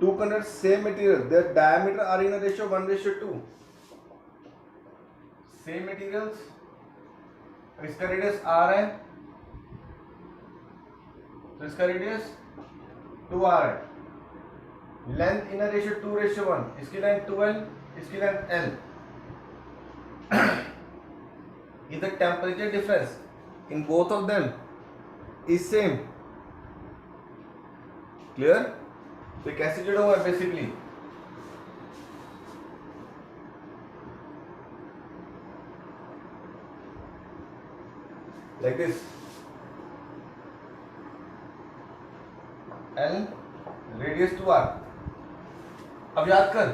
two conductors same material, their diameter are in a ratio 1:2. Same materials, इसका radius r है, तो इसका radius 2r है. Length in ratio 2:1, इसकी length 12, इसकी length l. If the temperature difference in both of them is same, clear? तो कैसे जुड़ा हुआ है basically? Like this. L radius 2r. अब याद कर,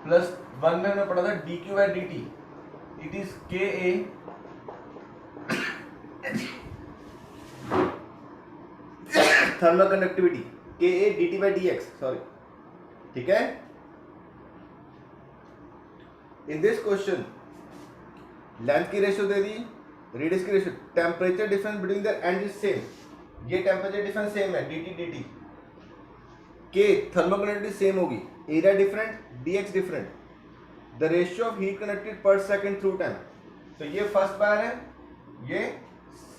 प्लस 1 में हमने पढ़ा था dq by dt. It is ka thermal conductivity, ka dt by dx. Sorry, ठीक है. In this question, लेंथ की रेशियो दे दी, रेडियस की ratio, temperature difference between the end is same. ये टेम्परेचर डिफरेंस सेम है, dt dt. K thermal conductivity same होगी, area different, dx different. The ratio of heat conducted per second through time. तो ये first wire है, ये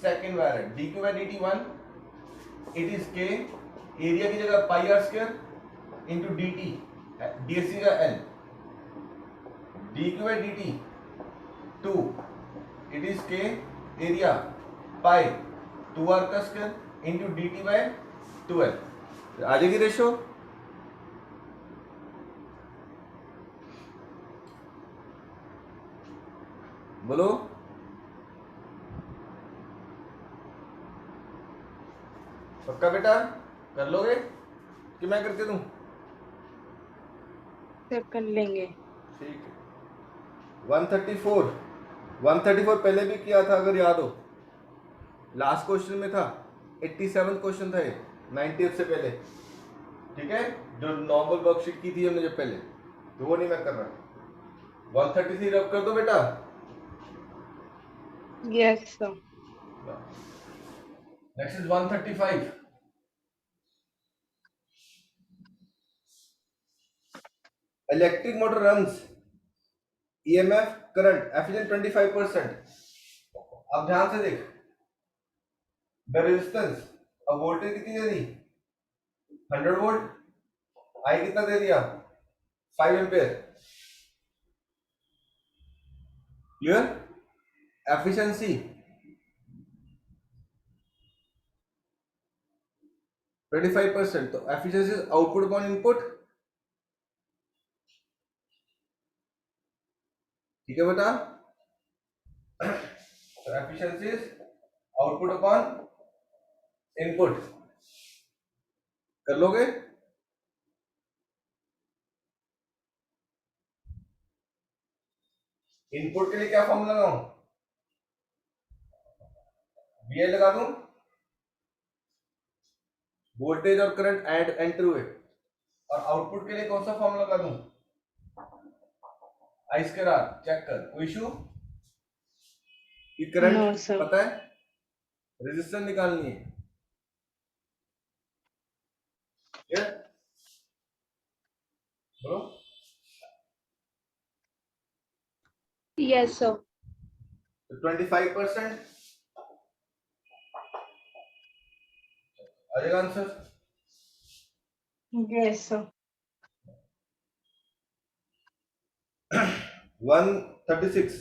second wire है. dq by dt 1, it is K, area की जगह pi r square into dt, dsc का l. dq by dt 2, it is K, area pi 2r का square into dt by 12. आ जाएगी ratio. बोलो. पक्का बेटा? कर लोगे कि मैं करके दूं? सर कर लेंगे. ठीक है. 134 पहले भी किया था अगर याद हो. लास्ट क्वेश्चन में था, 87 क्वेश्चन था ये, 90th से पहले. ठीक है, जो नॉर्मल वर्कशीट की थी हमने जो पहले, तो वो नहीं मैं कर रहा. 133 रब कर दो बेटा. Yes sir. Next is 135. Electric motor runs EMF current efficient 25%. अब ध्यान से देख, द रेजिस्टेंस, अब वोल्टेज कितनी दे दी? 100 वोल्ट. आई कितना दे दिया? 5 एम्पियर. क्लियर? एफिशिएंसी 25%. तो efficiency is output upon input. ठीक है बेटा? तो efficiency is output upon input. कर लोगे? इनपुट के लिए क्या फॉर्मूला लगाऊं? VL लगा दूं, वोल्टेज और करंट एंटर हुए. और आउटपुट के लिए कौन सा फॉर्मूला लगा दूं? I square are. चेक कर, कोई इशू? कि करंट नो सर. पता है, रेजिस्टेंस निकालनी है. बोलो. Yes sir. 25% आ जाएगा answer. Yes sir. 136.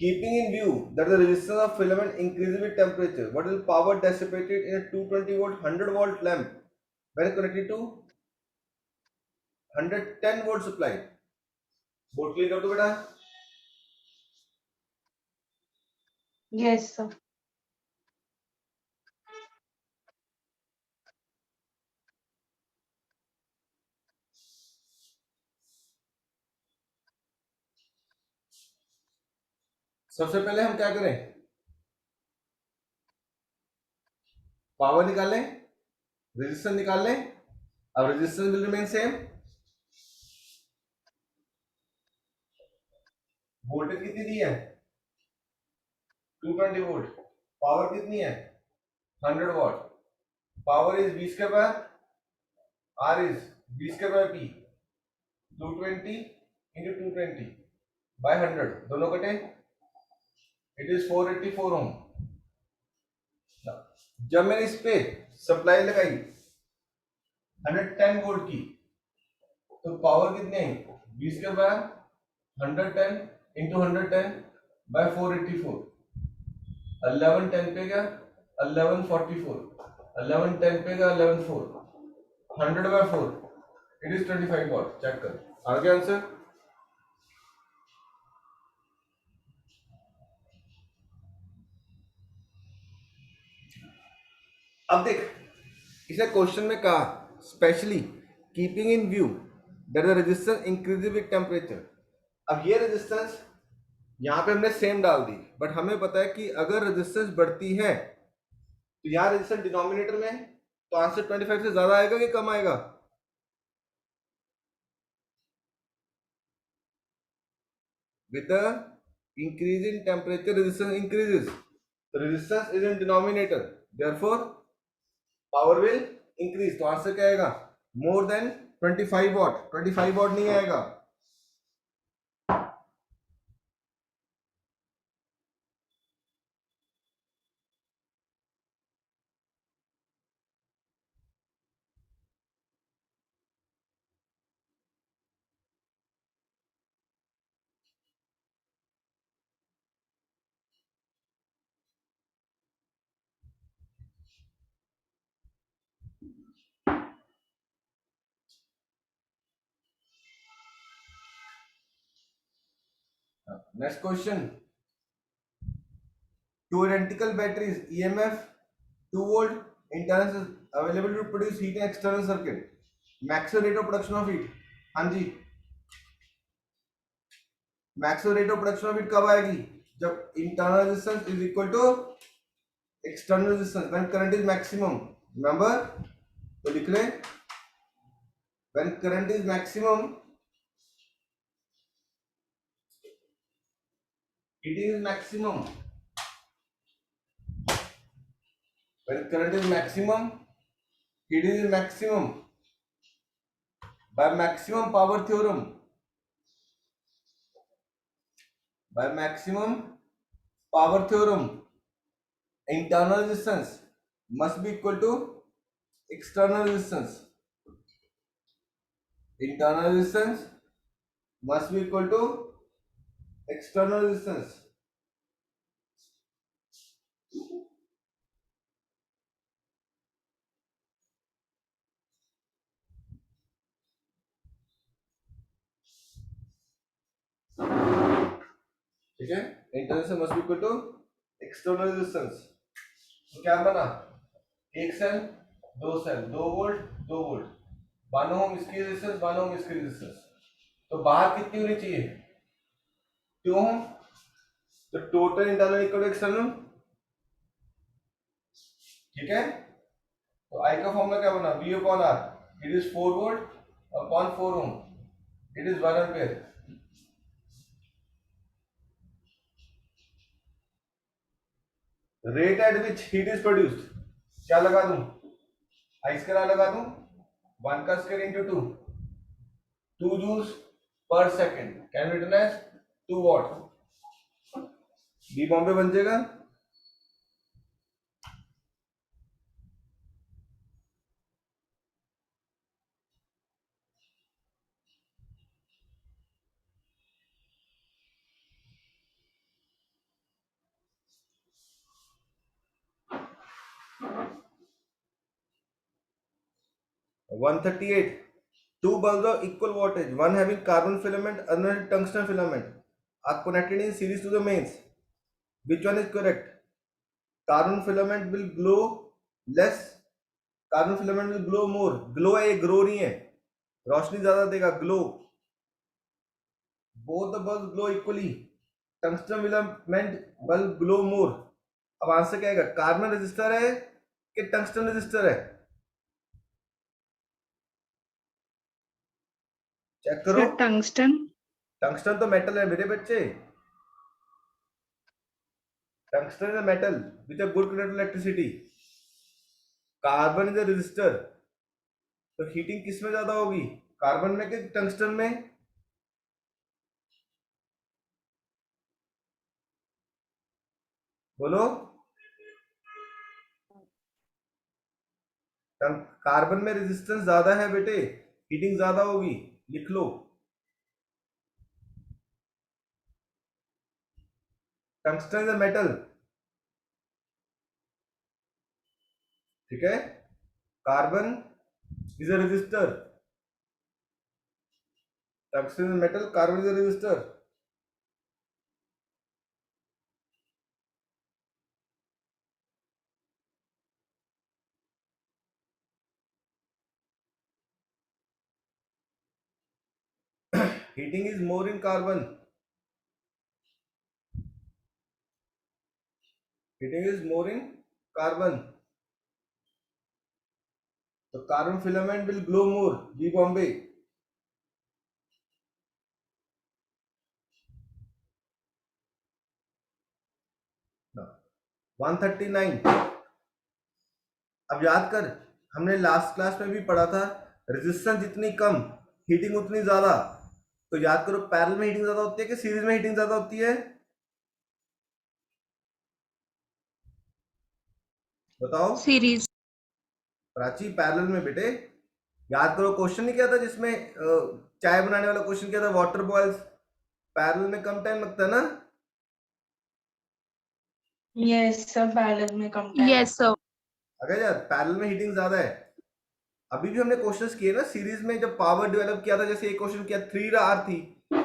Keeping in view that the resistance of filament increases with temperature, what is power dissipated in a 220 volt 100 volt lamp when connected to 110 volt supply? Board clear कर दो बेटा. Yes sir. सबसे पहले हम क्या करें? Power निकाल लें, रेजिस्टेंस निकाल लें. अब resistance will remain same. Voltage कितनी दी है? 220 वोल्ट. पावर कितनी है? 100 what. Power is V square bye R is V square by P 220 into 220 by 100 दोनों कटे, it is 484 ohm. जब मैंने इस पे सप्लाई लगाई 110 वोल्ट की, तो पावर कितने I? V square by 110 into 110 by 484, 1110 पे गया 1144, 1110 पे गया 114, 100 by 4, it is 25 watt. Check कर, आ गया आंसर. अब देख, इसे क्वेश्चन में कहा specially keeping in view that the resistance increases with temperature. अब ये रेजिस्टेंस यहाँ पे हमने सेम डाल दी, बट हमें पता है कि अगर रेजिस्टेंस बढ़ती है तो यहाँ रेजिस्टेंस डिनोमिनेटर में है, तो आंसर 25 से ज्यादा आएगा कि कम आएगा? With the increase in temperature, resistance increases. The resistance is in denominator. Therefore, power will increase. तो आंसर क्या आएगा? More than 25 watt. 25 watt नहीं आएगा. Next question. Two identical batteries, EMF 2 volt, internal is available to produce heat in external circuit. Maximum rate of production of heat. हाँ जी. Maximum rate of production of heat कब आएगी? जब internal resistance is equal to external resistance. When current is maximum. Remember? तो लिख लें. When current is maximum, heating is maximum. When current is maximum, heating is maximum. By maximum power theorem, by maximum power theorem, internal resistance must be equal to external resistance. Internal resistance must be equal to external resistance. ठीक है, internal resistance must be equal to external resistance. तो क्या बना? एक cell, दो cell, 2 volt 2 volt, 1 ओम इसकी resistance, 1 ओम इसकी resistance. तो बाहर कितनी होनी चाहिए? 2 ओम. तो total internal equal to external. ठीक है. तो आई का फॉर्मूला क्या बना? V upon R. It is 4 volt upon 4 ohm. It is 1 ampere. Rate at which heat is produced. क्या लगा दूं? आई स्क्वायर लगा दूं. 1 का square into 2, 2 joules per second can written as 2 watt. बी बॉम्बे बन जाएगा. One 138. Two bulbs of equal wattage, one having carbon filament, another tungsten filament, are connected in series to the mains. Which one is correct? Carbon filament will glow less. Carbon filament will glow more. Glow है, ये grow नहीं है. रोशनी ज्यादा देगा. Glow. Both the bulbs glow equally. Tungsten filament bulb glow more. अब answer क्या आएगा? Carbon resistor है कि टंगस्टन रेजिस्टर है? चेक करो. टंगस्टन. टंगस्टन तो मेटल है मेरे बच्चे. Tungsten is a metal with a good conductor electricity. Carbon is a resistor. तो हीटिंग किस में ज्यादा होगी, कार्बन में कि टंगस्टन में? बोलो। कार्बन में रेजिस्टेंस ज्यादा है बेटे, हीटिंग ज्यादा होगी, लिख लो। टंगस्टन इज अ मेटल, ठीक है। Carbon is a resistor, tungsten is metal, carbon is a resistor. Heating is more in carbon, heating is more in carbon. तो carbon filament will glow more, B Bombay. No. 139। अब याद कर, हमने last class में भी पढ़ा था, रेजिस्टेंस जितनी कम हीटिंग उतनी ज्यादा। तो याद करो, पैरेलल में हीटिंग ज्यादा होती है कि सीरीज में हीटिंग ज्यादा होती है? बताओ। सीरीज। प्राची, पैरेलल में बेटे। याद करो, क्वेश्चन नहीं किया था जिसमें चाय बनाने वाला क्वेश्चन किया था, वाटर बॉयल्स। पैरेलल में कम टाइम लगता है ना? यस सर, पैरेलल में कम टाइम। Yes sir. अगर यार पैरेलल में हीटिंग ज्यादा है। अभी भी हमने क्वेश्चंस किए ना सीरीज में, जब पावर डेवलप किया था, जैसे एक क्वेश्चन किया 3 आर थी,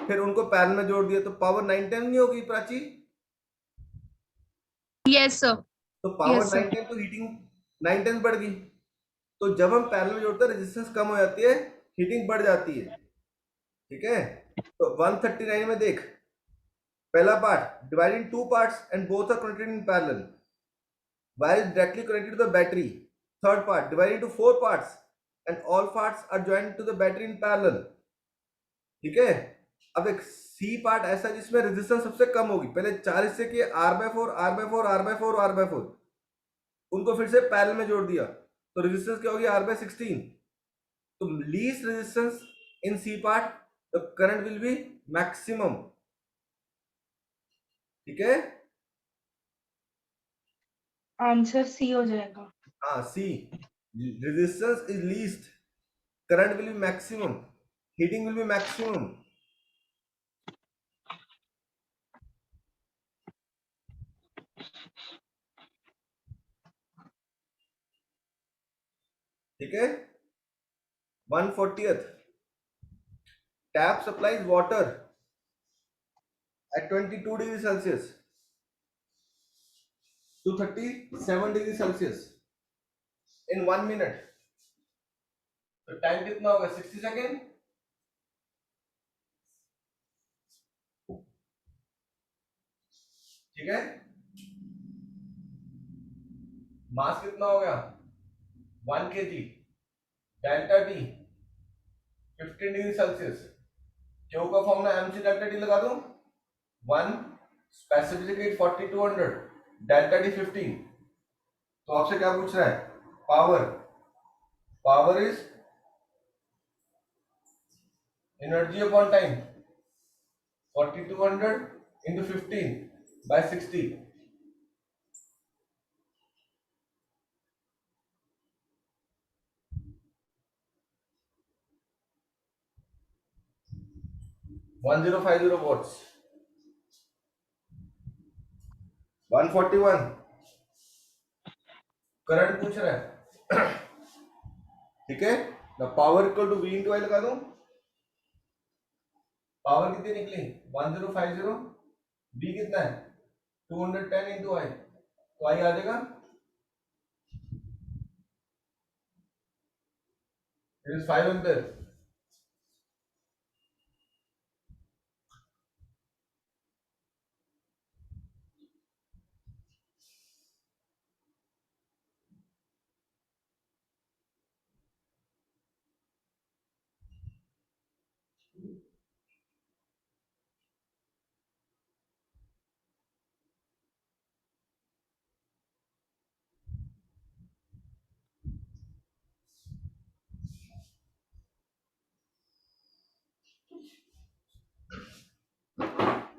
फिर उनको पैरेलल में जोड़ दिया तो पावर 9 10 नहीं होगी प्राची? Yes sir. तो पावर यस 9 सर। 10 तो हीटिंग 9 10 बढ़ गई। तो जब हम पैरेलल में जोड़ते हैं रेजिस्टेंस कम हो जाती है, हीटिंग बढ़ जाती है, ठीक है। तो 139 में देख, पहला part divide in two parts and both are connected in parallel, wire is directly connected to the battery. Third part, divided into 4 parts and all parts are joined to the battery in parallel, ठीक है। अब एक C part ऐसा जिसमें resistance सबसे कम होगी, पहले 4 हिस्से किए, R/4 R/4 R/4 R/4, उनको फिर से पैरेलल में जोड़ दिया, तो रेजिस्टेंस क्या होगी, R/16। तो least resistance in C part, the current will be maximum, ठीक है। आंसर सी हो जाएगा। हाँ, C, resistance is least, current will be maximum, heating will be maximum, ठीक है। 140th, tap supplies water at 22 degrees Celsius to 37 degrees Celsius in 1 minute। तो time कितना होगा, 60 सेकेंड, ठीक है। मास कितना हो गया, 1 kg, delta T 15 degree Celsius, Q का फॉर्मूला mc डेल्टा टी लगा दूं, 1 स्पेसिफिक हीट 4200, डेल्टा टी 15। तो आपसे क्या पूछ रहा है, power, power is energy upon time, 4200 into 15 by 60, 1050 watts। 141 current पूछ रहा है, ठीक है ना। Power equal to V into I लगा दूं, पावर कितनी निकली 1050, वी कितना है 210 इंटू आई, तो आई आ जाएगा, इट इज 5 एम्पियर।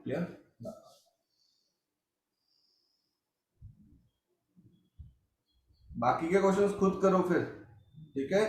क्लियर? बाकी के क्वेश्चंस खुद करो फिर, ठीक है?